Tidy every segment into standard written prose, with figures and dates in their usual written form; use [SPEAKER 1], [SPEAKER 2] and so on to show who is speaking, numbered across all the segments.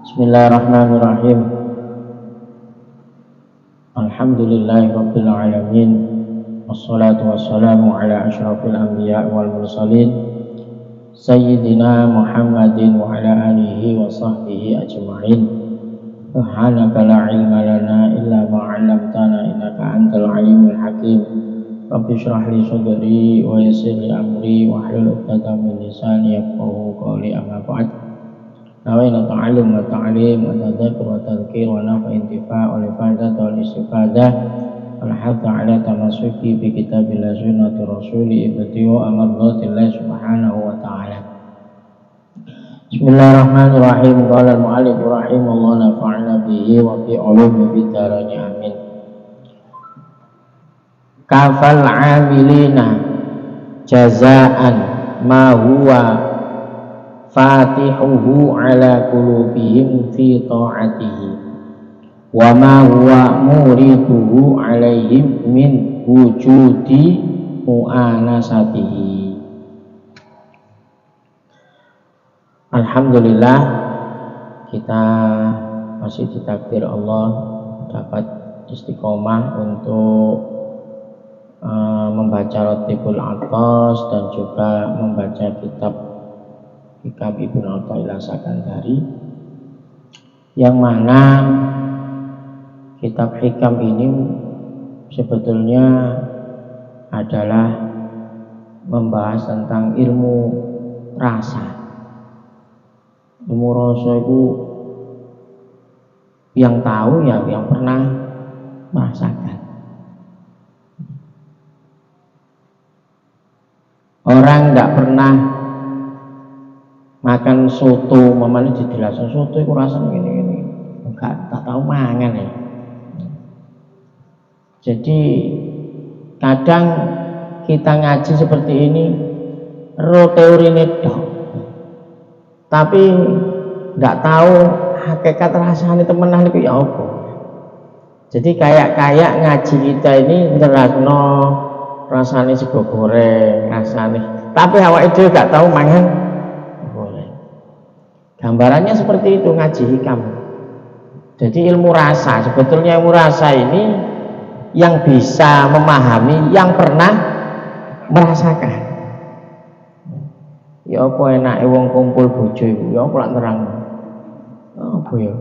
[SPEAKER 1] Bismillahirrahmanirrahim. Alhamdulillahirabbil alamin. Wassalatu wassalamu ala asyrafil anbiya wal mursalin sayyidina Muhammadin wa ala alihi wa sahbihi ajma'in. Subhanaka la ilma lana illa ma 'allamtana innaka antal alimul hakim. Rabbi shrah li sadri wa yassir li amri wa hlul 'uqdatam min lisani yafqahu qawli. Amma ba'd. Nawaina ta'allum wa ta'lim wa tadzakur wa tadhkir wa nafa intifa' wa ifadah wa istifadah wal hatta ala tamassuki bi kitabillah sunnati rasuli ibtiwa amradillah subhanahu wa ta'ala. Bismillahirrahmanirrahim. Qala al-mu'allif rahimahullah nafa'ana bihi wa fi ulumi bid darain amin. Kafal 'amilina jazaan ma huwa fatihuhu ala qulubihim fi ta'atihi wa ma huwa muriduhu alaihim min wujudi mu'anasatihi. Alhamdulillah, kita masih ditakdir Allah dapat istiqomah untuk membaca Ratibul Athos dan juga membaca kitab Ibnu Athaillah Sakandari, yang mana kitab hikam ini sebetulnya adalah membahas tentang ilmu rasa. Ilmu rasa itu yang tahu ya yang pernah merasakan. Orang tidak pernah makan soto, mamanya dijelaskan soto itu rasanya gini-gini, enggak, tak tahu mangan ya. Jadi kadang kita ngaji seperti ini teori dok, tapi enggak tahu hakikat rasanya temenan itu ya apa. Jadi kayak ngaji kita ini jelasno rasanya sego goreng rasanya, tapi awak itu enggak tahu mangan. Gambarannya seperti itu ngaji hikam. Jadi ilmu rasa, sebetulnya ilmu rasa ini yang bisa memahami yang pernah merasakan. Ya apa enake wong kumpul bojo iku, ya apa lak terang. Apa ya?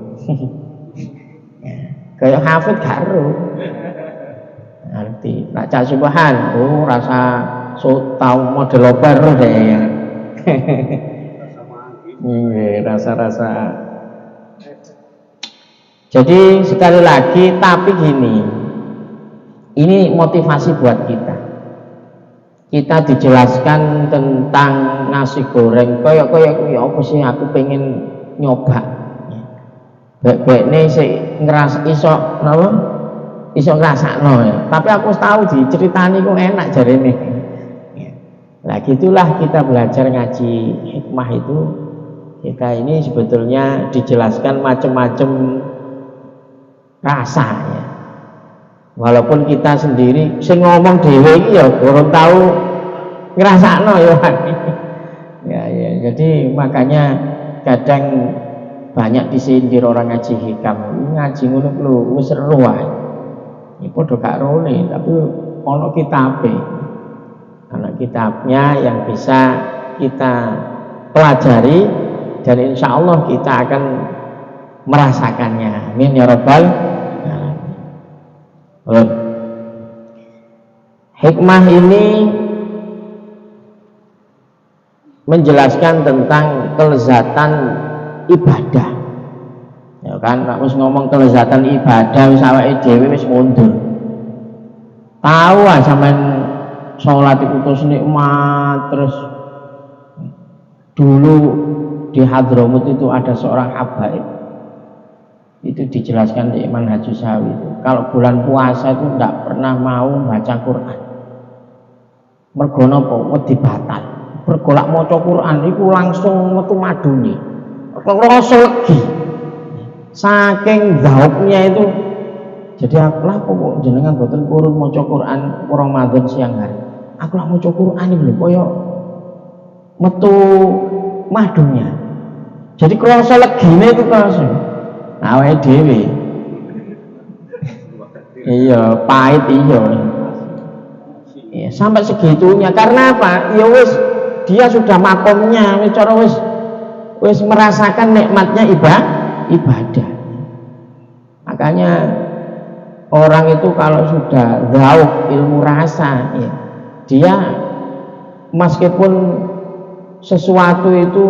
[SPEAKER 1] Kayak hafid gak ero. Ngerti. Nak cak subahan, rasa tau model oper deh ya. Rasa-rasa. Jadi sekali lagi, tapi gini, ini motivasi buat kita. Kita dijelaskan tentang nasi goreng, kayak ya apa sih, aku pengen nyoba. Baik-baik nih sih ngeras iso ngerasakno ya. Tapi aku tahu diceritani kok enak jarene. Nah gitulah kita belajar ngaji hikmah itu. Kita ini sebetulnya dijelaskan macam-macam rasa ya. Walaupun kita sendiri sing ngomong dhewe iki ya kurang tahu ngrasakno ya. Ya, jadi makanya kadang banyak disindir orang ngaji hikam. Ngaji ngono lho wis seru wae. Iki padha gak rone, tapi ono kitabe. Ana kitabnya yang bisa kita pelajari. Dan insya Allah kita akan merasakannya. Amin ya rabbal alamin. Hikmah ini menjelaskan tentang kelezatan ibadah. Ya kan, nek wis ngomong kelezatan ibadah wis awake dhewe wis mundur. Tahu sampean salat iku terus nikmat, terus dulu di Hadramut itu ada seorang habaib, itu dijelaskan di Manhajus Sawi itu. Kalau bulan puasa itu tidak pernah mau baca Quran. Mergo napa? Wedi batal. Bergolak maca Quran itu langsung metu madune. Rasa legi. Saking zauknya itu. Jadi aku lah kok jenengan boten purun maca Quran Ramadan siang hari. Aku lah maca Quran iki lho koyo metu madunya. Jadi krasa legine itu krasa. Nah, awake dhewe. Iya, pahit iya. Ya, sampai segitunya karena apa? Ya wis dia sudah makomnya, wis merasakan nikmatnya ibadah. Makanya orang itu kalau sudah dzauq ilmu rasa, ya, dia meskipun sesuatu itu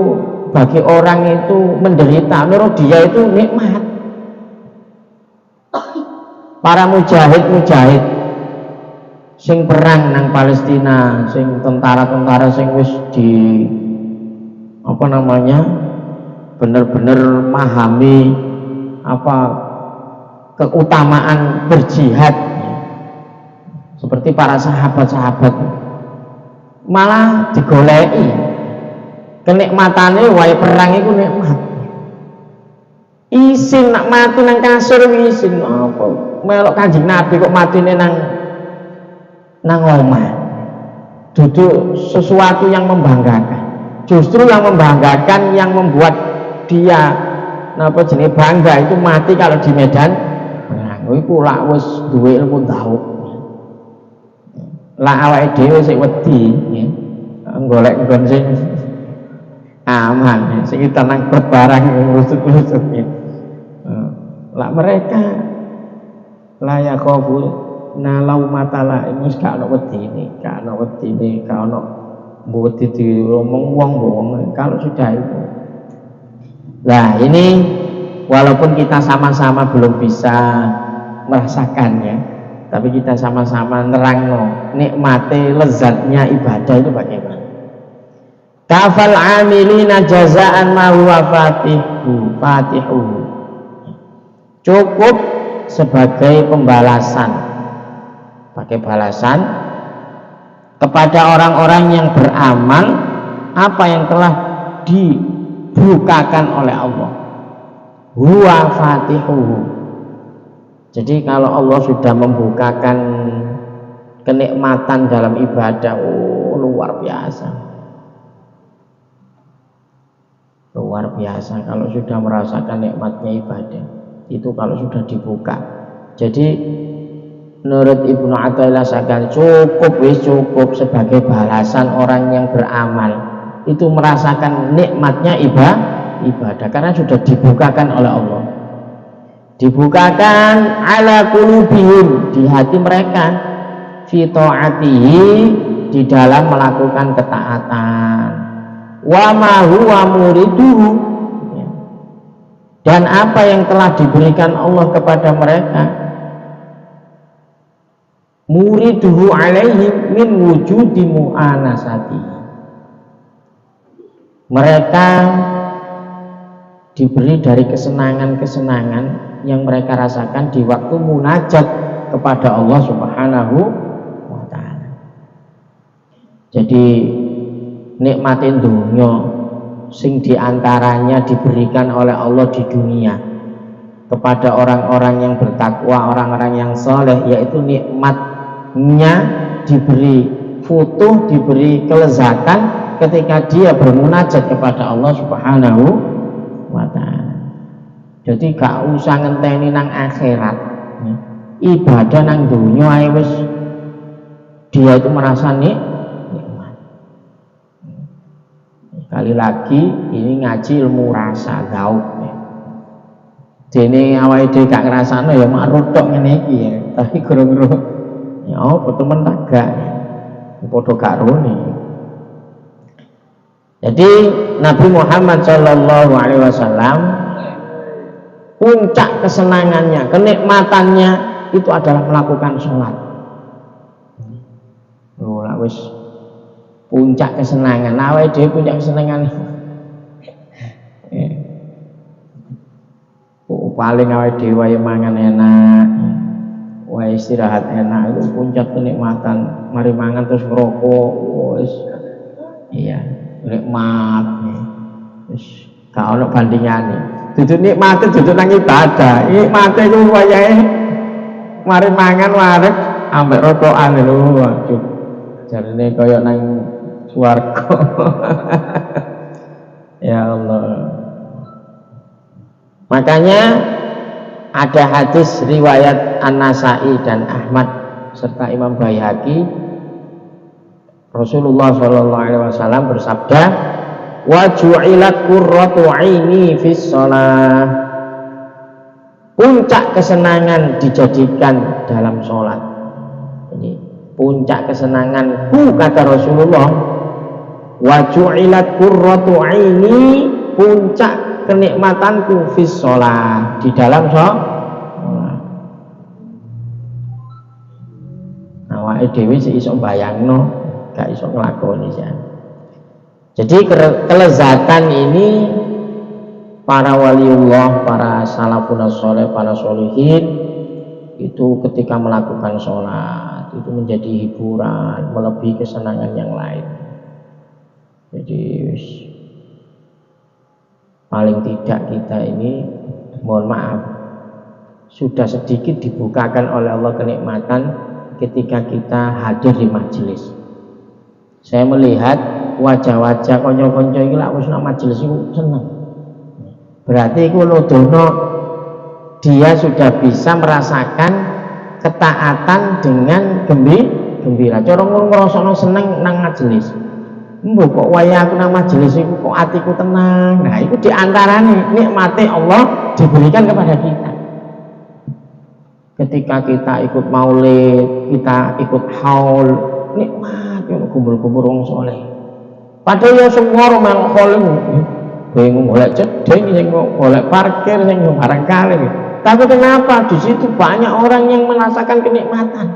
[SPEAKER 1] bagi orang itu menderita, menurut dia itu nikmat. Para mujahid sing perang nang Palestina, sing tentara-tentara sing wis di apa namanya benar-benar memahami apa keutamaan berjihad, seperti para sahabat-sahabat, malah digoleki kenikmatannya wae perang itu nikmat. Isin nak mati nang kasur isin apa melok Kanjeng Nabi kok matine nang omah. Duduk sesuatu yang membanggakan. Justru yang membanggakan, yang membuat dia napa jenenge bangga itu mati kalau di medan perang. Iku lak wis duwe ilmu dzauq. Lah awake dhewe sik wedi ya. Golek nggon sing aman, sing tenang berbarang rusut-rusut ya. Lah mereka layak kabul nalau matala ini gak ono wedine, gak ono mboti diomong wong. Kalau sudah itu. Nah, ini walaupun kita sama-sama belum bisa merasakannya, tapi kita sama-sama nerangno nikmate lezatnya ibadah itu bagaimana. Kafal amilina jazaan ma huwa fatihu. Cukup sebagai pembalasan, pakai balasan kepada orang-orang yang beramal apa yang telah dibukakan oleh Allah. Huwa fatihuhu. Jadi kalau Allah sudah membukakan kenikmatan dalam ibadah, luar biasa. Luar biasa kalau sudah merasakan nikmatnya ibadah. Itu kalau sudah dibuka. Jadi menurut Ibnu Athaillah akan cukup sebagai balasan orang yang beramal itu merasakan nikmatnya ibadah karena sudah dibukakan oleh Allah. Dibukakan ala qulubihim, di hati mereka, fi ta'atihi, di dalam melakukan ketaatan, wa ma huwa muriduhu, dan apa yang telah diberikan Allah kepada mereka, muriduhu alaihim min wujudi mu'anasati. Mereka diberi dari kesenangan-kesenangan yang mereka rasakan di waktu munajat kepada Allah Subhanahu wa ta'ala. Jadi nikmatin dunia sing diantaranya diberikan oleh Allah di dunia kepada orang-orang yang bertakwa, orang-orang yang soleh, yaitu nikmatnya diberi futuh, diberi kelezatan ketika dia bermunajat kepada Allah Subhanahu wa ta'ala. Jadi gak usah ngenteni nang akhirat, ibadah nang dunia ae wis dia itu merasa nikmat. Sekali lagi ini ngaji ilmu rasa dzauq. Dene awake dhewe gak ngrasakno ya marut tok ngene iki ya. Tapi guru-guru ya apa temen tak gak padha gak rone. Jadi Nabi Muhammad Shallallahu Alaihi Wasallam puncak kesenangannya, kenikmatannya itu adalah melakukan sholat. Wis puncak kesenangan, awake dhewe puncak kesenangan. Paling awake dhewe wae mangan enak, wae istirahat enak, itu puncak kenikmatan. Mari mangan terus ngerokok, wis iya nikmat. Wis gak ono bandingane. Dudu nikmate dudu nang ibadah. Nikmate iku wayahe mari mangan wareg ambek rokokan lho. Waduh. Jarine kaya nang swarga. Ya Allah. Makanya ada hadis riwayat An-Nasai dan Ahmad serta Imam Baihaqi, Rasulullah SAW bersabda, wa ju'ilat qurratu aini fis shalah, puncak kesenangan dijadikan dalam sholat. Ini puncak kesenanganku, kata Rasulullah, wa ju'ilat qurratu aini, puncak kenikmatanku fis shalah, di dalam sholat. Awake dhewe sik iso bayangno, gak iso nglakoni ya. Jadi kelezatan ini para waliullah, para salafun sholeh, para sholihin itu ketika melakukan sholat itu menjadi hiburan, melebihi kesenangan yang lain. Jadi paling tidak kita ini, mohon maaf, sudah sedikit dibukakan oleh Allah kenikmatan ketika kita hadir di majelis. Saya melihat wajah-wajah konco-konco iki lak wis nang majelis iku seneng. Berarti iku nuduhno dia sudah bisa merasakan ketaatan dengan gembira. Cara ngono ngrasakno seneng nang majelis. Mbok kok waya aku nang majelis iku kok atiku tenang. Nah, itu diantarane nikmate Allah diberikan kepada kita. Ketika kita ikut maulid, kita ikut haul, nikmat yo kumpul-kumpul wong saleh. Padahal ya semua orang yang haul bingung golek cedeng, sing golek parkir, sing barang kali. Tapi kenapa di situ banyak orang yang merasakan kenikmatan?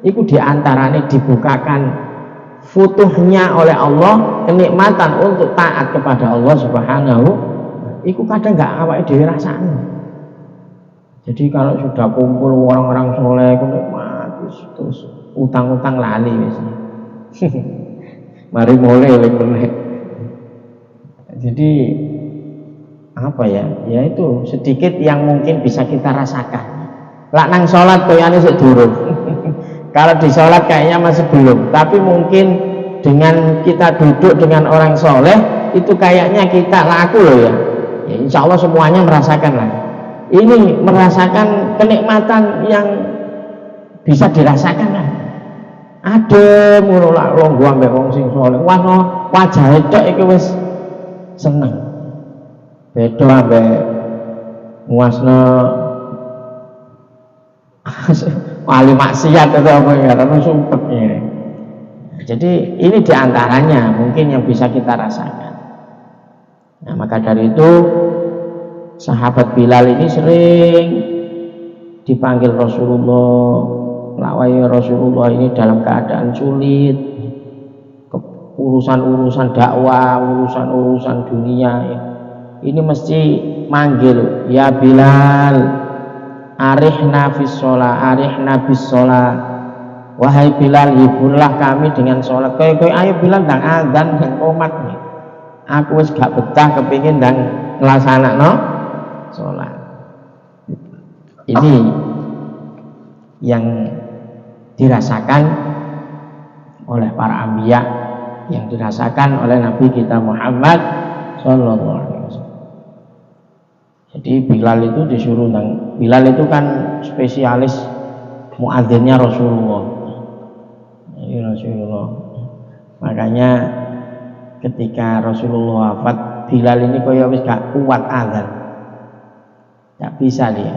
[SPEAKER 1] Itu diantaranya dibukakan futuhnya oleh Allah, kenikmatan untuk taat kepada Allah Subhanahu. Iku kadang nggak awake dhewe rasane. Jadi kalau sudah kumpul orang-orang soleh, nikmat terus utang-utang lali wis. Mari mulai lek. Jadi apa ya? Ya itu sedikit yang mungkin bisa kita rasakan. Lak nang salat koyane sik durung. Kalau di sholat kayaknya masih belum, tapi mungkin dengan kita duduk dengan orang soleh itu kayaknya kita laku loh ya. Ya insya Allah semuanya merasakan lah. Ini merasakan kenikmatan yang bisa dirasakan lah. Ada mulai longgo ambek wong sing soleh, wajah itu iki wis seneng. Beda ambek nguasno wali maksiat atau apa ya, karena sumpet ya. Jadi ini diantaranya mungkin yang bisa kita rasakan. Nah, maka dari itu sahabat Bilal ini sering dipanggil Rasulullah. Lawai Rasulullah ini dalam keadaan sulit, urusan-urusan dakwah, urusan-urusan dunia, ini mesti manggil, ya Bilal, arihna fis sholat, arihna bis sholat. Wahai Bilal, hiburlah kami dengan sholat. Kowe ayo Bilal ndang azan dan komat nih. Aku wis gak betah kepingin ndang nglasanakno sholat. Ini yang dirasakan oleh para anbiya, yang dirasakan oleh Nabi kita Muhammad sallallahu alaihi wasallam. Jadi Bilal itu disuruh Bilal itu kan spesialis muadzinnya Rasulullah. Ini Rasulullah. Makanya ketika Rasulullah wafat, Bilal ini koyo wis gak kuat azan. Gak bisa dia.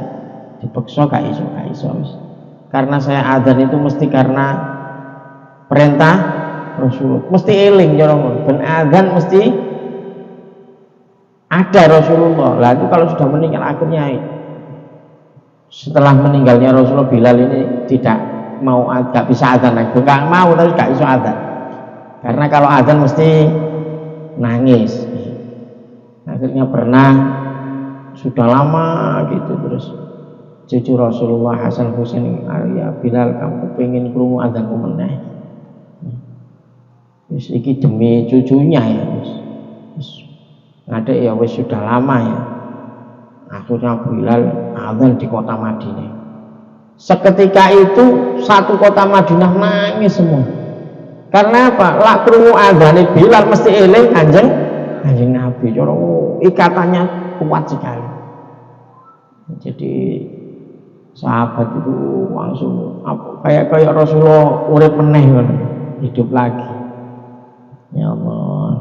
[SPEAKER 1] Dipaksa gak iso wis. Karena saya azan itu mesti karena perintah Rasulullah. Mesti eling cara ngono. Ben azan mesti ada Rasulullah. Lah itu kalau sudah meninggal akhirnya setelah meninggalnya Rasulullah, Bilal ini tidak mau, gak bisa azan lagi. Bukan mau tapi gak bisa azan. Karena kalau azan mesti nangis. Akhirnya pernah sudah lama gitu terus cucu Rasulullah Hasan Husain, ya Bilal kamu pengen krungu azanku meneh. Wis iki demi cucunya ya wis. Ngadek ya wis sudah lama ya. Akhirnya Bilal azan di kota Madinah. Seketika itu satu kota Madinah nangis semua. Karena apa? Lak krungu azane Bilal mesti eling Kanjeng Nabi. Cara ikatannya kuat sekali. Jadi sahabat itu langsung kayak Rasulullah urip meneh, hidup lagi. Ya Allah.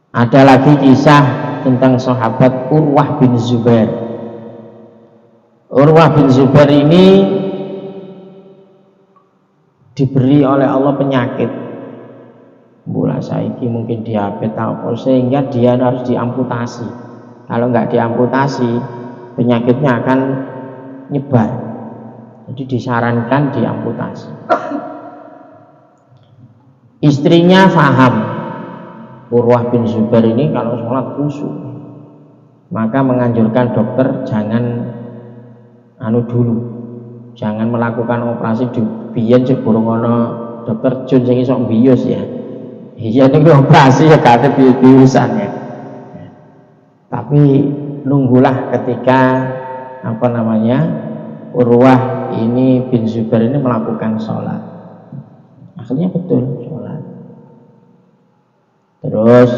[SPEAKER 1] Ada lagi kisah tentang sahabat Urwah bin Zubair. Urwah bin Zubair ini diberi oleh Allah penyakit, bola saiki mungkin diabetes atau sehingga dia harus diamputasi. Kalau nggak diamputasi, penyakitnya akan nyebar. Jadi disarankan diamputasi. Istrinya paham, Urwah bin Zubair ini kalau sholat khusyuk, maka menganjurkan dokter jangan dulu, jangan melakukan operasi di biyen burung ana dokter Jun sing iso bius ya. Iya niku operasi ya kate biusan ya. Tapi nunggulah ketika Urwah ini bin Zubair ini melakukan sholat. Akhirnya betul sholat. Terus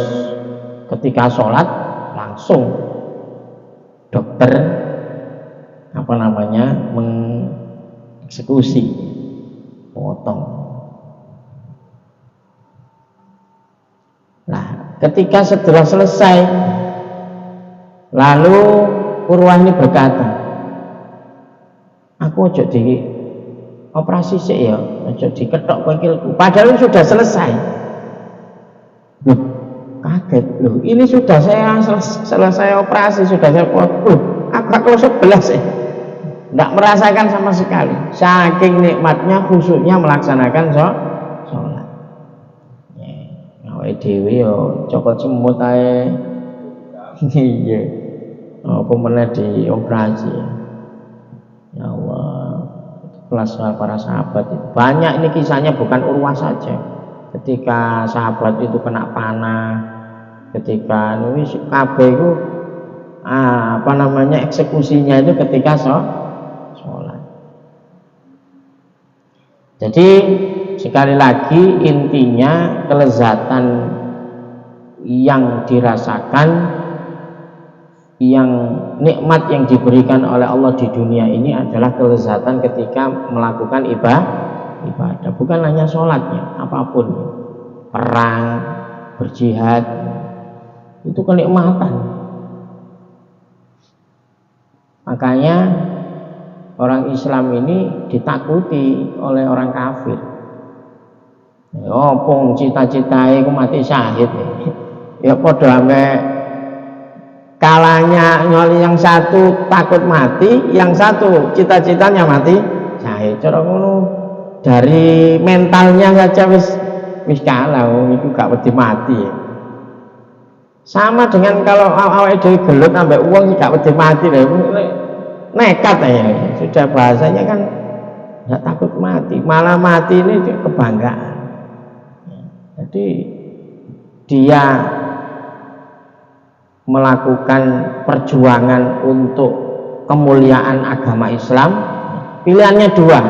[SPEAKER 1] ketika sholat langsung dokter mengeksekusi, potong. Nah, ketika setelah selesai, lalu Urwah ini berkata, aku ojo di operasi sih ya, ojo diketok pakilku. Padahal sudah selesai. Loh, kaget loh. Ini sudah saya selesai operasi, sudah saya potong. Aku kalau 11 tidak merasakan sama sekali. Saking nikmatnya khusyuknya melaksanakan sholat. Awake dhewe yo cokot semut ae. Iya. Apa meneh dioperasi. Ya Allah. Kelas para sahabat itu. Banyak ini kisahnya, bukan Urwah saja. Ketika sahabat itu kena panah, ketika ini kabeh itu eksekusinya itu ketika sholat. Jadi sekali lagi intinya kelezatan yang dirasakan, yang nikmat yang diberikan oleh Allah di dunia ini adalah kelezatan ketika melakukan ibadah, bukan hanya sholatnya, apapun, perang, berjihad, itu kenikmatan. Makanya orang Islam ini ditakuti oleh orang kafir. Pong cita-citae ku mati syahid. Ya padha ame kalanya nyoli, yang satu takut mati, yang satu cita-citanya mati syahid. Cara ngono dari mentalnya saja wis kalah, itu gak wedi mati. Sama dengan kalau awake dhewe gelut ambek uang gak wedi mati lho. Nekat ya. Sudah bahasanya kan enggak takut mati, malah mati ini kebanggaan. Jadi dia melakukan perjuangan untuk kemuliaan agama Islam. Pilihannya dua.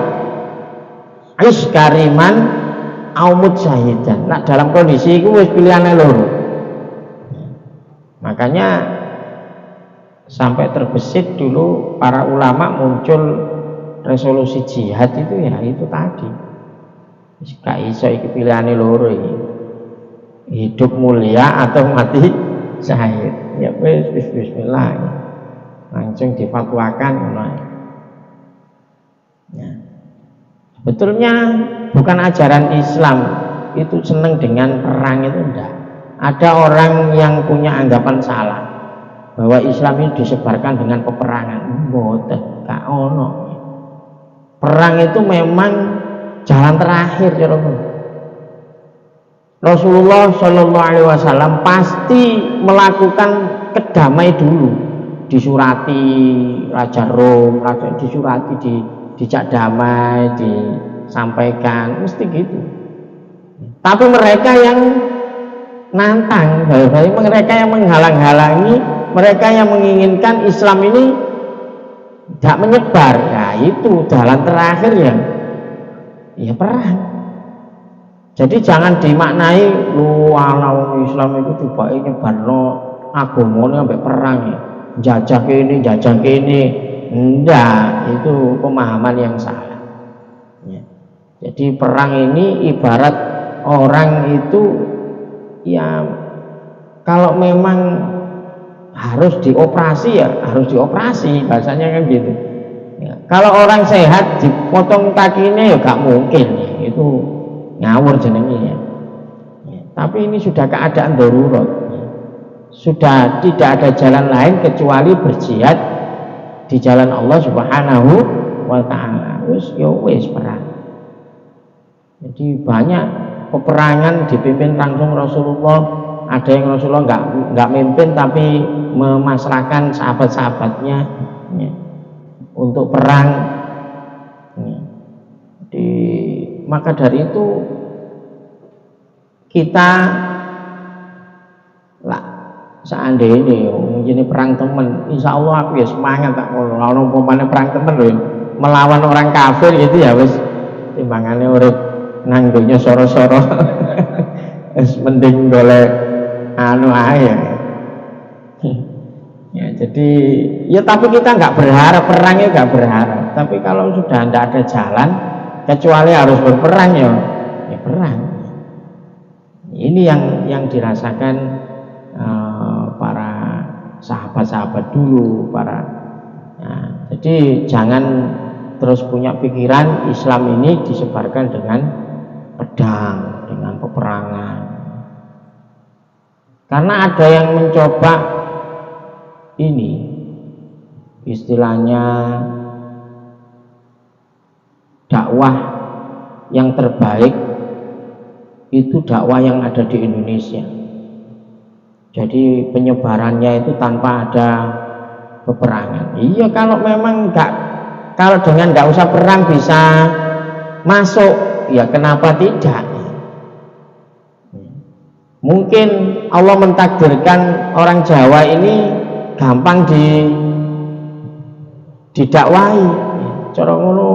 [SPEAKER 1] Aish kariman aumut syahidan. Nah, dalam kondisi itu wis pilihannya loro. Makanya sampai terbesit dulu para ulama muncul resolusi jihad itu ya itu tadi. Gak iso iki pilihane loro iki. Hidup mulia atau mati syahid. Ya wis bismillah. Langsung difatwakan ngono. Ya. Sebetulnya bukan ajaran Islam itu senang dengan perang, itu enggak. Ada orang yang punya anggapan salah bahwa Islam ini disebarkan dengan peperangan. Mboten, gak ono. Perang itu memang jalan terakhir, ya Rasulullah Shallallahu Alaihi Wasallam pasti melakukan kedamai dulu, disurati Raja Rom, disurati dijak damai, disampaikan, mesti gitu. Tapi mereka yang nantang, mereka yang menghalang-halangi, mereka yang menginginkan Islam ini tidak menyebar, ya itu jalan terakhir ya perang. Jadi jangan dimaknai lu ala Islam itu tiba nyebarno agamane sampai perang ya. jajah ini, enggak, itu pemahaman yang salah. Ya. Jadi perang ini ibarat orang itu ya kalau memang harus dioperasi ya harus dioperasi, bahasanya kan gitu. Ya. Kalau orang sehat dipotong kakinya ya gak mungkin ya. Itu ngawur jenenge ya. Ya. Tapi ini sudah keadaan darurat. Ya. Sudah tidak ada jalan lain kecuali berjihad di jalan Allah Subhanahu wa taala. Wis perang. Jadi banyak peperangan dipimpin langsung Rasulullah. Ada yang Rasulullah nggak mimpin tapi memasrahkan sahabat-sahabatnya ya, untuk perang. Ya. Maka dari itu kita lah seandainya ini perang temen, insya Allah aku ya semangat tak kalau umpamanya perang temen loh, melawan orang kafir gitu ya wis timbangannya urip nanggunya soro-soro mending golek anu aja ya. Jadi ya tapi kita nggak berharap perangnya, nggak berharap, tapi kalau sudah tidak ada jalan kecuali harus berperang ya perang. Ini yang dirasakan para sahabat-sahabat dulu jadi jangan terus punya pikiran Islam ini disebarkan dengan pedang, dengan peperangan. Karena ada yang mencoba ini istilahnya dakwah yang terbaik itu dakwah yang ada di Indonesia. Jadi penyebarannya itu tanpa ada peperangan. Iya, kalau memang kalau dengan nggak usah perang bisa masuk, ya kenapa tidak? Mungkin Allah mentakdirkan orang Jawa ini gampang didakwahi, cara ngono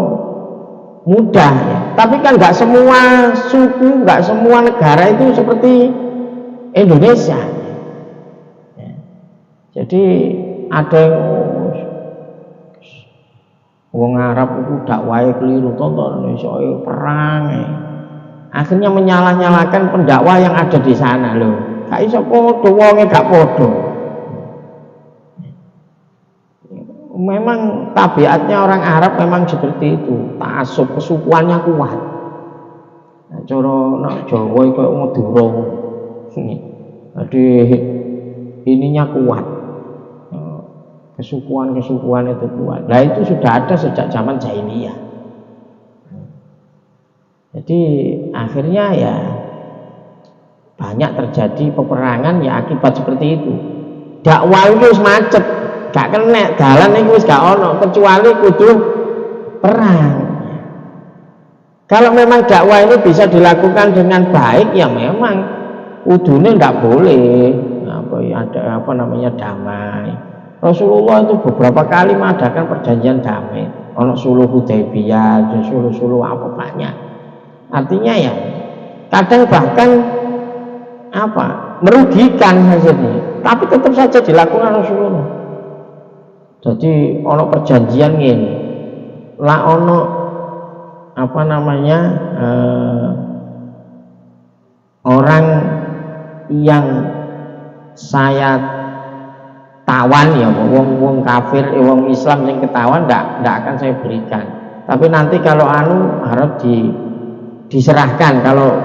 [SPEAKER 1] mudah ya. Tapi kan nggak semua suku, nggak semua negara itu seperti Indonesia. Ya. Jadi ada yang wong Arab itu dakwahi keliru, tonton Indonesia perang. Ya. Akhirnya menyalah-nyalahkan pendakwah yang ada di sana loh. Gak iso podo, wonge gak podo. Memang tabiatnya orang Arab memang seperti itu, ta'assub, kesukuannya kuat. Nah, cara nak Jawa koyo Madura. Jadi ininya kuat. Kesukuan itu kuat. Nah, itu sudah ada sejak zaman jahiliyah. Jadi akhirnya ya banyak terjadi peperangan ya akibat seperti itu. Dakwah itu macet, gak kena dalan itu gak ono kecuali kudu perang. Kalau memang dakwah ini bisa dilakukan dengan baik ya memang kudune nggak boleh ada damai. Rasulullah itu beberapa kali mengadakan perjanjian damai. Ono suluh Hudaybiyah, suluh apa banyak. Artinya ya kadang bahkan merugikan hasilnya, tapi tetap saja dilakukan Rasulullah. Jadi ono perjanjian ini lah ono orang yang saya tawan ya wong kafir wong Islam yang ketahuan ndak akan saya berikan, tapi nanti kalau harap diserahkan kalau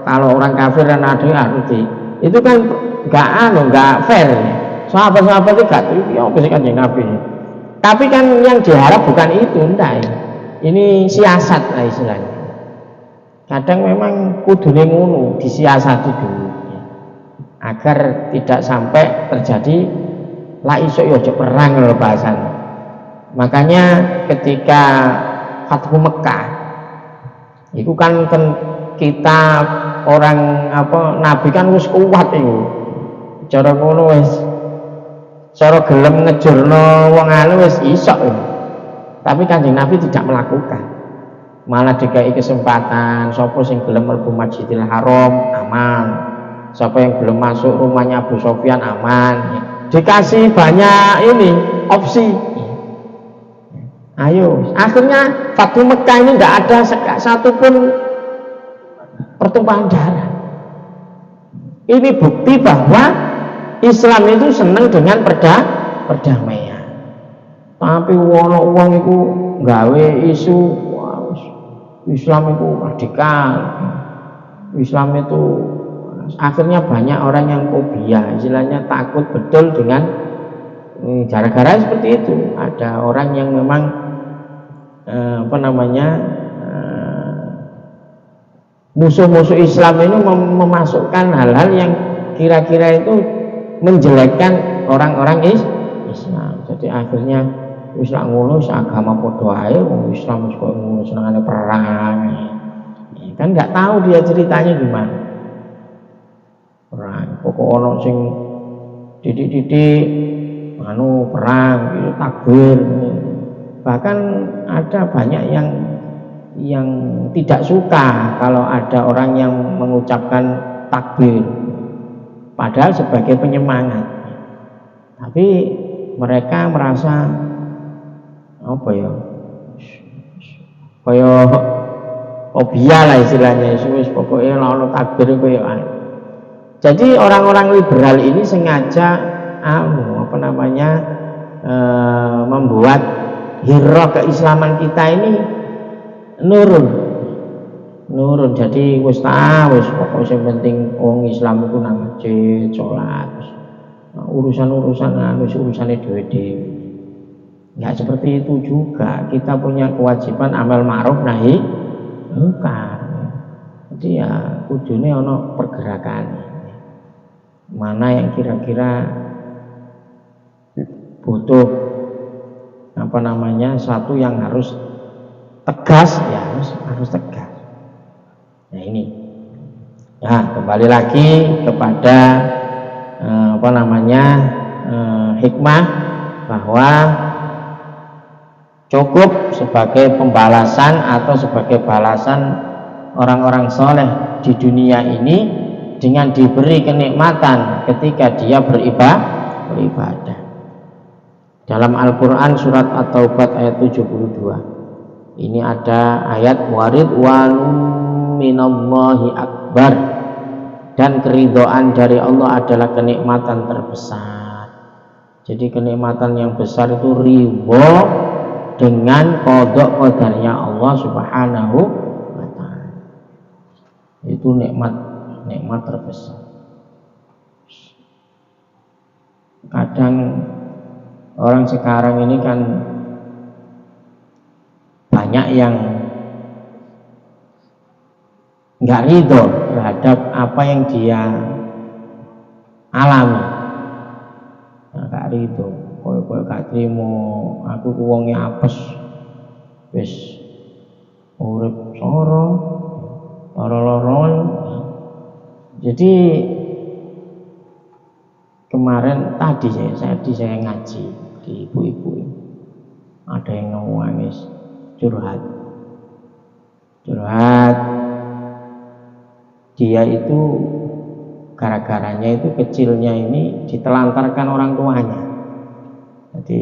[SPEAKER 1] orang kafir dan ada harus itu kan nggak fair. Sahabat-sahabat itu gak terima bisa kan Nabi. Tapi kan yang diharap bukan itu, enggak. Ini siasat lah istilahnya. Kadang memang kudune ngono, disiasati dulu ya. Agar tidak sampai terjadi la iso yo perang lho bahasan. Makanya ketika Fathu Mekah itu kan kita orang Nabi kan wis kuat itu. Cara ngono wis cara gelem ngejurno wong wis iso. Tapi Kanjeng Nabi tidak melakukan. Malah dikai kesempatan sapa sing gelem mlebu Masjidil Haram aman. Sapa yang belum masuk rumahnya Abu Sofyan aman.
[SPEAKER 2] dikasih banyak ini opsi. Ayo, akhirnya Fathu Mekah ini tidak ada satupun pertumpahan darah. Ini bukti bahwa Islam itu senang dengan perdamaian. Tapi wong itu gawe isu Islam itu radikal. Islam itu akhirnya banyak orang yang fobia, istilahnya takut betul dengan gara-gara seperti itu. Ada orang yang memang musuh-musuh Islam ini memasukkan hal-hal yang kira-kira itu menjelekkan orang-orang Islam. Jadi akhirnya Islam ngurus agama podo ae, Islam kok ngurus senengane perang. Kan nggak tahu dia ceritanya gimana. Perang, pokok ono sing didik-didik perang, itu takbir. Bahkan ada banyak yang tidak suka kalau ada orang yang mengucapkan takbir, padahal sebagai penyemangat. Tapi mereka merasa apa ya, kayak fobia lah istilahnya, pokoknya lawan takbir kayak. Jadi orang-orang liberal ini sengaja membuat hero keislaman kita ini nurun. Jadi wis pokoknya yang penting orang Islam itu nang masjid sholat, urusannya dewe-dewe. Nggak seperti itu juga, kita punya kewajiban amal ma'ruf nahi munkar. Jadi ya kudune ono pergerakan mana yang kira-kira butuh satu yang harus tegas, ya harus tegas. Nah ini, ya kembali lagi kepada hikmah bahwa cukup sebagai pembalasan atau sebagai balasan orang-orang soleh di dunia ini dengan diberi kenikmatan ketika dia beribadah. Dalam Al-Quran surat At-Taubah ayat 72 ini ada ayat waridwanum minallahi akbar, dan keridhaan dari Allah adalah kenikmatan terbesar. Jadi kenikmatan yang besar itu ridho dengan qada qadarnya Allah Subhanahu wa ta'ala. Itu nikmat terbesar. Kadang orang sekarang ini kan banyak yang nggak ridho terhadap apa yang dia alami. Nggak ridho, kowe gak trimo, aku ku wonge apes, wis urip loro-loron. Jadi kemarin saya ngaji di ibu-ibu, ada yang nangis curhat. Dia itu gara-garanya itu kecilnya ini ditelantarkan orang tuanya. Jadi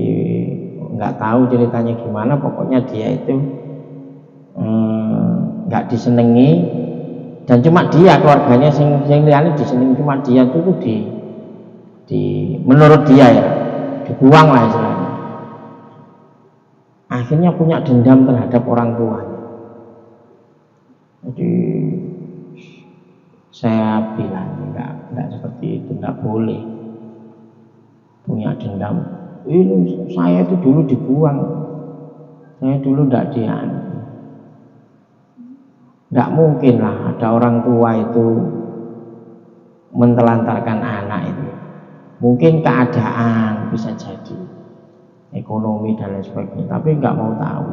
[SPEAKER 2] nggak tahu ceritanya gimana, pokoknya dia itu nggak disenengi. Dan cuma dia, keluarganya sing liyane diseneng, cuma dia itu menurut dia ya dibuang lah istilahnya. Akhirnya punya dendam terhadap orang tuanya. Jadi saya bilang enggak seperti itu, enggak boleh punya dendam. Ini saya itu dulu dibuang, saya dulu enggak Nggak mungkin lah ada orang tua itu mentelantarkan anak itu. Mungkin keadaan bisa jadi, ekonomi dan lain sebagainya, tapi nggak mau tahu.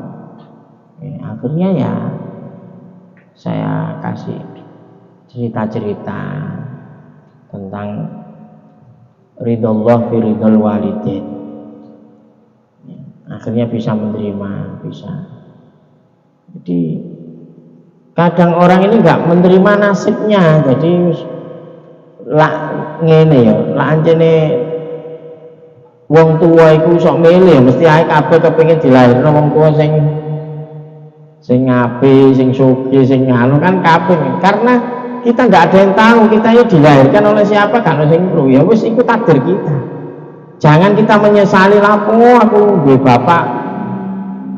[SPEAKER 2] Akhirnya ya saya kasih cerita-cerita tentang ridhollah fi ridhol walidin. Akhirnya bisa menerima, bisa. Jadi kadang orang ini nggak menerima nasibnya, jadi lah ngene ya, lah anjene Wong tua iku sok milih, mesti ae kabeh kepengin dilairno wong tua sing apik, sing sugih, sing anu kan kabeh. Karena kita nggak ada yang tahu kita ini dilahirkan oleh siapa, kan sing ru. Ya wis iku takdir kita. Jangan kita menyesali lapo aku duwe bapak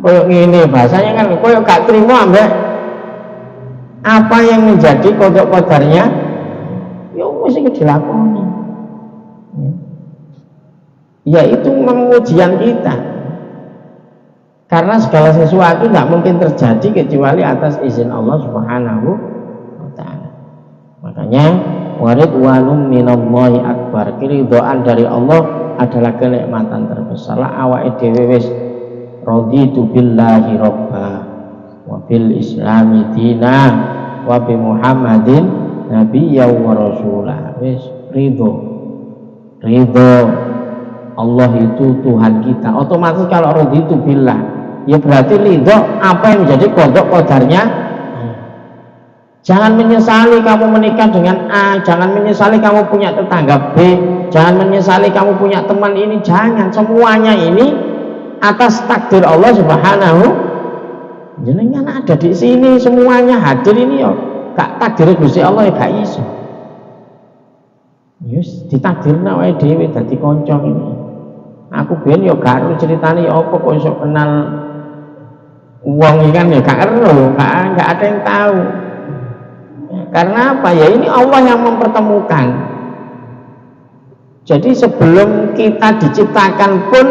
[SPEAKER 2] koyo ngene, bahasanya kan koyo gak trimo ambek apa yang menjadi kodok kodarnya. Ya wis iku dilakoni. Ya itu memang ujian kita, karena segala sesuatu tidak mungkin terjadi kecuali atas izin Allah Subhanahu wa ta'ala. Makanya waridwanum minallahi akbar, keridhaan dari Allah adalah kenikmatan terbesar. Awake dhewe wis raditu billahi robba wa bil islami dina wa bi Muhammadin nabiyya wa rasulah. Wis ridho Allah itu Tuhan kita. Otomatis kalau raditu billah, ya berarti ridho apa yang menjadi kodok kodarnya. Jangan menyesali kamu menikah dengan A, jangan menyesali kamu punya tetangga B, jangan menyesali kamu punya teman ini, jangan. Semuanya ini atas takdir Allah Subhanahu. Jenengan ada di sini, semuanya hadir ini ya gak takdir Gusti Allah ya gak iso. Yus ditakdirna wae dhewe dadi kanca ini. Aku ben yo gak ero ceritane apa kok iso kenal wong iki kan ya gak ero, gak ada yang tahu. Karena apa? Ya ini Allah yang mempertemukan. Jadi sebelum kita diciptakan pun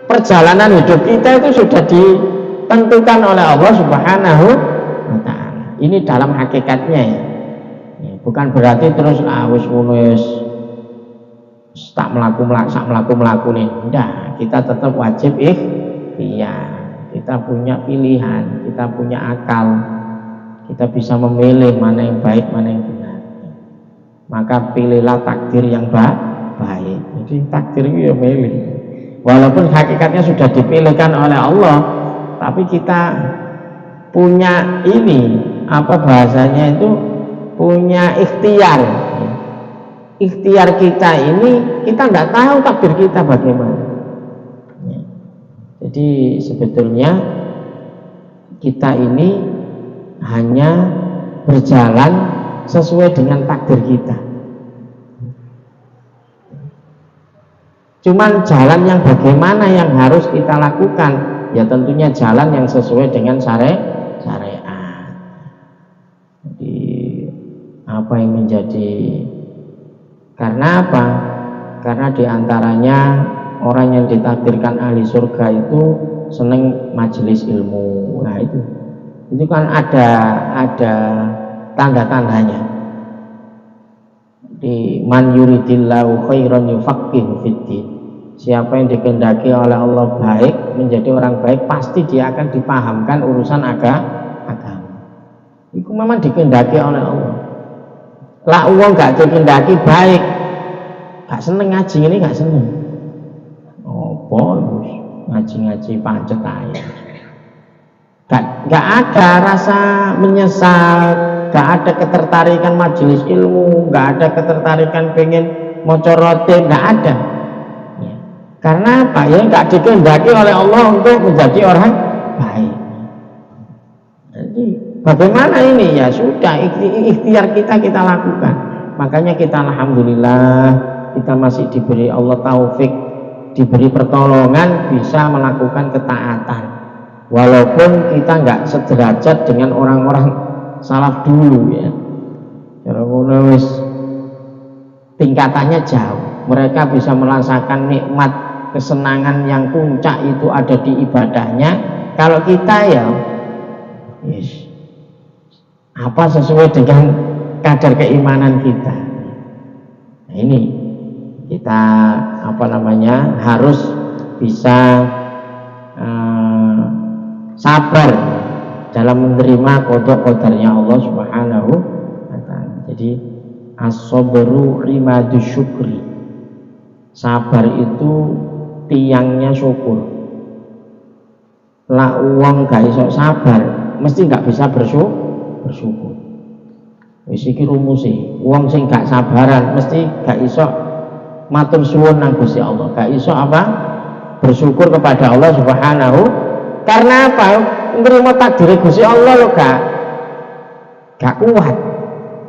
[SPEAKER 2] perjalanan hidup kita itu sudah ditentukan oleh Allah Subhanahu wa ta'ala. Ini dalam hakikatnya ya. Bukan berarti terus wis ngono wis tak melaku nih. Enggak, kita tetap wajib ikhtiar. Kita punya pilihan, kita punya akal. Kita bisa memilih mana yang baik, mana yang benar. Maka pilihlah takdir yang baik. Jadi takdir itu ya milih. Walaupun hakikatnya sudah dipilihkan oleh Allah, tapi kita punya ini, apa bahasanya itu, punya ikhtiar. Ikhtiar kita ini, kita tidak tahu takdir kita bagaimana. Jadi sebetulnya kita ini hanya berjalan sesuai dengan takdir kita. Cuman jalan yang bagaimana yang harus kita lakukan, ya tentunya jalan yang sesuai dengan syariat. Jadi apa yang menjadi, karena apa? Karena diantaranya orang yang ditakdirkan ahli surga itu seneng majelis ilmu. Nah itu kan ada tanda-tandanya. Di man yuridillahu khairan yufaqihu fiddin. Siapa yang dikehendaki oleh Allah baik, menjadi orang baik, pasti dia akan dipahamkan urusan agama. Itu memang dikehendaki oleh Allah. Lah uang gak dikehendaki baik, gak seneng ngaji ini, gak seneng. Oh bos, ngaji pancet aja. Gak ada rasa menyesal, gak ada ketertarikan majelis ilmu, gak ada ketertarikan pengen mocorotin, gak ada. Ya. Karena apa? Ya gak dikehendaki oleh Allah untuk menjadi orang baik. Jadi bagaimana ini? Ya sudah, ikhtiar kita lakukan. Makanya kita alhamdulillah kita masih diberi Allah taufik, diberi pertolongan bisa melakukan ketaatan. Walaupun kita nggak sederajat dengan orang-orang salaf dulu ya. Wis tingkatannya jauh. Mereka bisa merasakan nikmat kesenangan yang puncak itu ada di ibadahnya. Kalau kita ya yes, apa sesuai dengan kadar keimanan kita. Nah, ini kita harus bisa sabar dalam menerima qada qadarnya Allah Subhanahu wa ta'ala. Jadi as-sabru rimadu syukri. Sabar itu tiangnya syukur. Lah wong gak iso sabar, mesti gak bisa bersyukur. Wis iki rumuse. Wong sing gak sabaran mesti gak iso matur suwun nang Gusti Allah, gak iso apa bersyukur kepada Allah Subhanahu. Karena apa? Menerima takdir Gusti Allah lo gak kuat,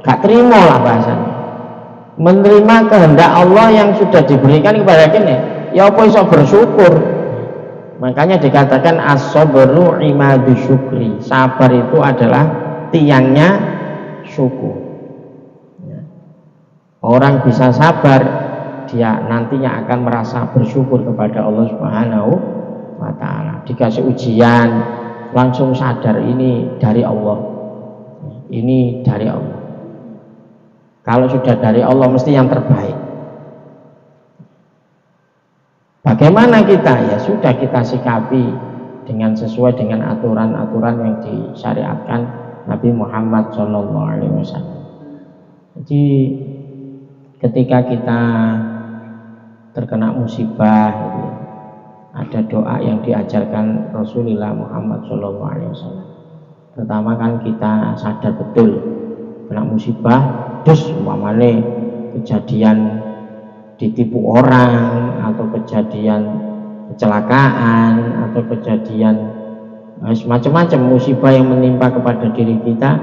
[SPEAKER 2] gak terima lah bahasanya. Menerima kehendak Allah yang sudah diberikan kepada kita, ya apa iso bersyukur. Makanya dikatakan as-sabru imadu syukri, sabar itu adalah tiangnya syukur. Orang bisa sabar, dia nantinya akan merasa bersyukur kepada Allah Subhanahu wa ta'ala. Dikasih ujian, langsung sadar ini dari Allah, ini dari Allah. Kalau sudah dari Allah mesti yang terbaik. Bagaimana kita? Ya sudah, kita sikapi dengan sesuai dengan aturan-aturan yang disyariatkan Nabi Muhammad SAW. Jadi ketika kita terkena musibah, ada doa yang diajarkan Rasulullah Muhammad SAW. Pertama kan kita sadar betul kena musibah, terus umpamane kejadian ditipu orang, atau kejadian kecelakaan, atau kejadian macam-macam musibah yang menimpa kepada diri kita,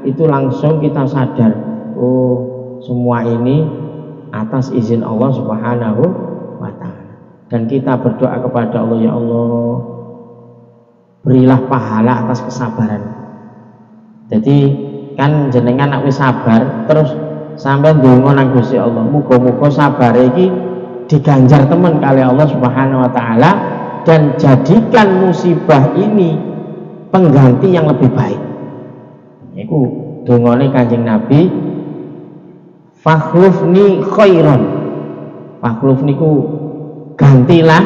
[SPEAKER 2] itu langsung kita sadar, oh semua ini atas izin Allah Subhanahu wa ta'ala. Dan kita berdoa kepada Allah, ya Allah berilah pahala atas kesabaran. Jadi kan jenengan nak wis sabar terus sampai ndonga nang Gusti Allah, muga-muga sabar iki diganjar temen kali Allah Subhanahu wa ta'ala, dan jadikan musibah ini pengganti yang lebih baik. Iku dongane Kanjeng Nabi, fakhlufni khairan. Fakhluf niku gantilah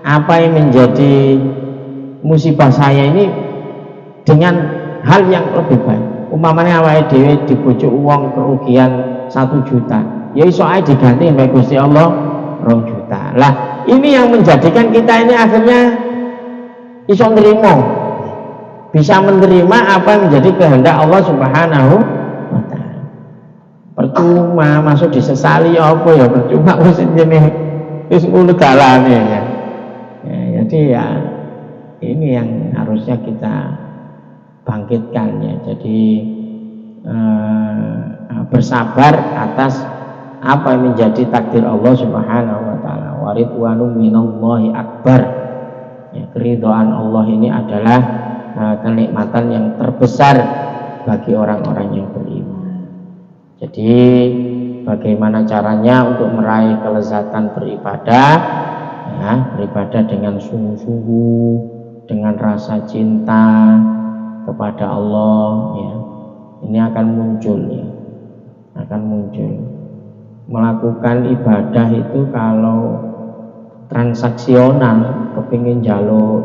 [SPEAKER 2] apa yang menjadi musibah saya ini dengan hal yang lebih baik. Umpamanya awake dhewe dibujuk uang kerugian 1 juta, ya iso ae diganti mbek Gusti Allah 2 juta. Lah ini yang menjadikan kita ini akhirnya iso nerima, bisa menerima apa yang menjadi kehendak Allah Subhanahu wa ta'ala. Percuma masuk disesali ya apa ya, percuma wis jenenge wis ngono dalane ya. Jadi ya ini yang harusnya kita bangkitkan ya. Jadi bersabar atas apa yang menjadi takdir Allah Subhanahu wa ta'ala. Wa ridwanu minallahi akbar. Ya, keridhaan Allah ini adalah kenikmatan yang terbesar bagi orang-orang yang beriman. Jadi bagaimana caranya untuk meraih kelezatan beribadah? Ya, beribadah dengan sungguh-sungguh, dengan rasa cinta kepada Allah ya. Ini akan muncul ya, akan muncul. Melakukan ibadah itu kalau transaksional, kepingin jaluk,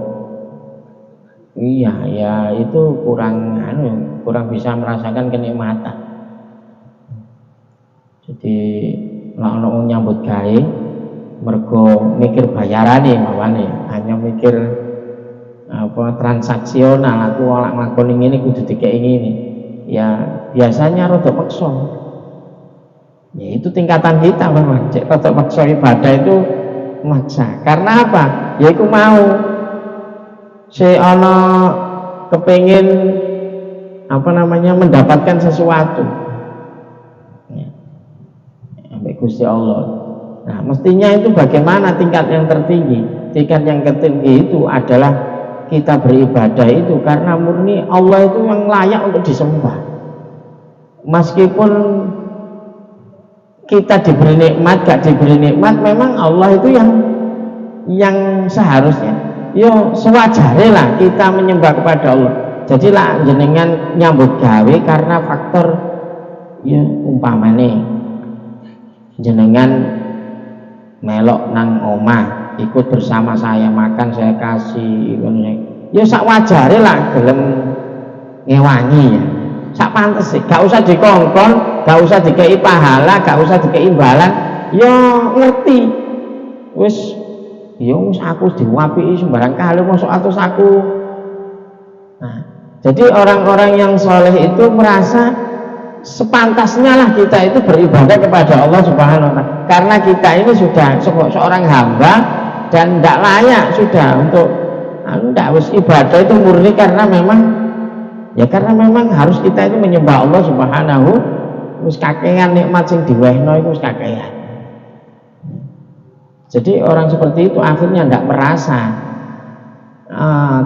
[SPEAKER 2] iya ya itu kurang bisa merasakan kenikmatan. Jadi ono nyambut gawe mergo mikir bayarane mawane, hanya mikir apa transaksional, aku olak nglakoni ngene kudu dikeki ngene. Ya biasanya rada paksa. Ya itu tingkatan kita memang. Cek rada paksa ibadah itu maksa. Karena apa? Ya iku mau ana kepengin mendapatkan sesuatu. Ya. Ambek Gusti Allah. Nah, mestinya itu bagaimana tingkat yang tertinggi? Tingkat yang tertinggi itu adalah kita beribadah itu karena murni Allah itu yang layak untuk disembah. Meskipun kita diberi nikmat, gak diberi nikmat, memang Allah itu yang seharusnya. Yo sewajarnya lah kita menyembah kepada Allah. Jadi lah jenengan nyambut gawe karena faktor ya umpamane jenengan melok nang omah, ikut bersama saya makan, saya kasih ya sak wajare lah gelem ngewangi ya, sak pantes sih, gak usah dikongkon, gak usah dikei pahala, gak usah dikei imbalan, ya ngerti wis ya wis aku diwapiki sembarang kali masuk atus aku. Nah, jadi orang-orang yang soleh itu merasa sepantasnya lah kita itu beribadah kepada Allah Subhanahu wa Ta'ala, karena kita ini sudah seorang hamba dan tidak layak sudah untuk tidak harus ibadah itu murni karena memang harus kita itu menyembah Allah Subhanahu. Wis kakean nikmat sing diwehno iku wis kakean. Jadi orang seperti itu akhirnya tidak merasa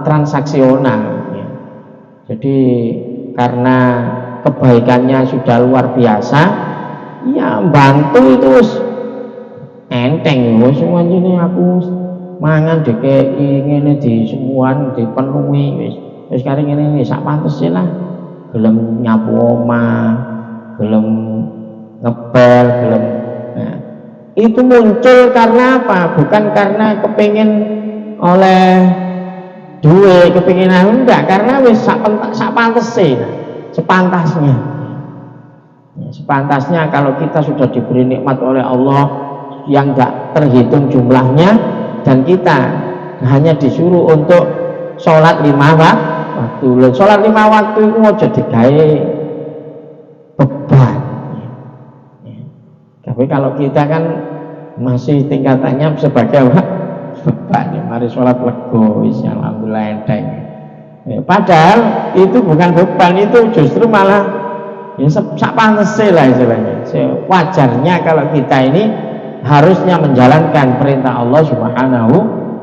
[SPEAKER 2] transaksional ya. Jadi karena kebaikannya sudah luar biasa, ya bantu itu enteng wis semuanya aku mangan DKI ngene di semuan dipenuhi wis kari ngene sak pantese lah, gelem nyapu omah, gelem ngepel, gelem itu muncul karena apa? Bukan karena kepingin oleh duit, kepingin enggak, karena wis sak pantese, sepantasnya. Sepantasnya kalau kita sudah diberi nikmat oleh Allah yang enggak terhitung jumlahnya, dan kita hanya disuruh untuk sholat 5 waktu. Sholat 5 waktu itu aja digawe beban. Tapi kalau kita kan masih tingkatannya sebagai beban, ya mari sholat lego, alhamdulillah enteng. Padahal itu bukan beban, itu justru malah ya sak pantese lah istilahnya. Wajarnya kalau kita ini harusnya menjalankan perintah Allah Subhanahu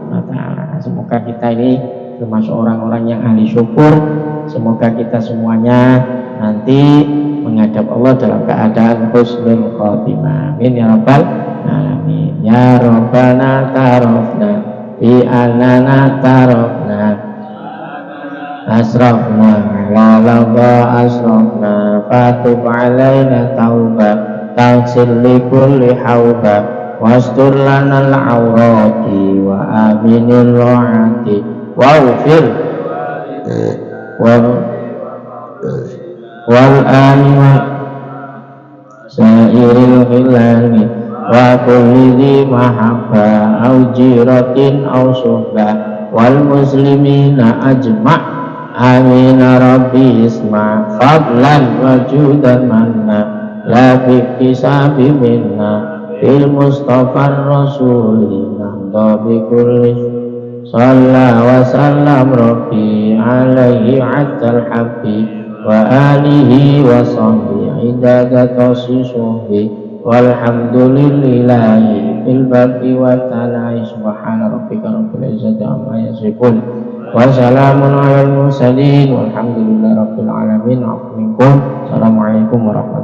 [SPEAKER 2] wa Ta'ala. Semoga kita ini termasuk orang-orang yang ahli syukur. Semoga kita semuanya nanti menghadap Allah dalam keadaan husnul khotimah. Amin ya rabbal alamin. Ya rabbana tarafna bi annana tarafna asrafna wa asrafna fatub alaina tauba taghsil li kulli hauba wastur lana al-awrati wa aminil ro'ati waghfir wal ani sairil khilani wa kulli dhi mahabba au jiratin au suhbah wal muslimina ajma' amin rabbi isma' fadlan wa judan manna la bikisabi minna bil mustafa rasuli nanda bi kulli salla wa sallam rabbi alaihi atal habib wa alihi wa sahbihi idada tasisuhi walhamdulillahi fil barri wa ta'ala subhana rabbika rabbil izzati amma yasifun wa salamun alal mursalin walhamdulillahi rabbil alamin. Assalamualaikum warahmatullahi wabarakatuh.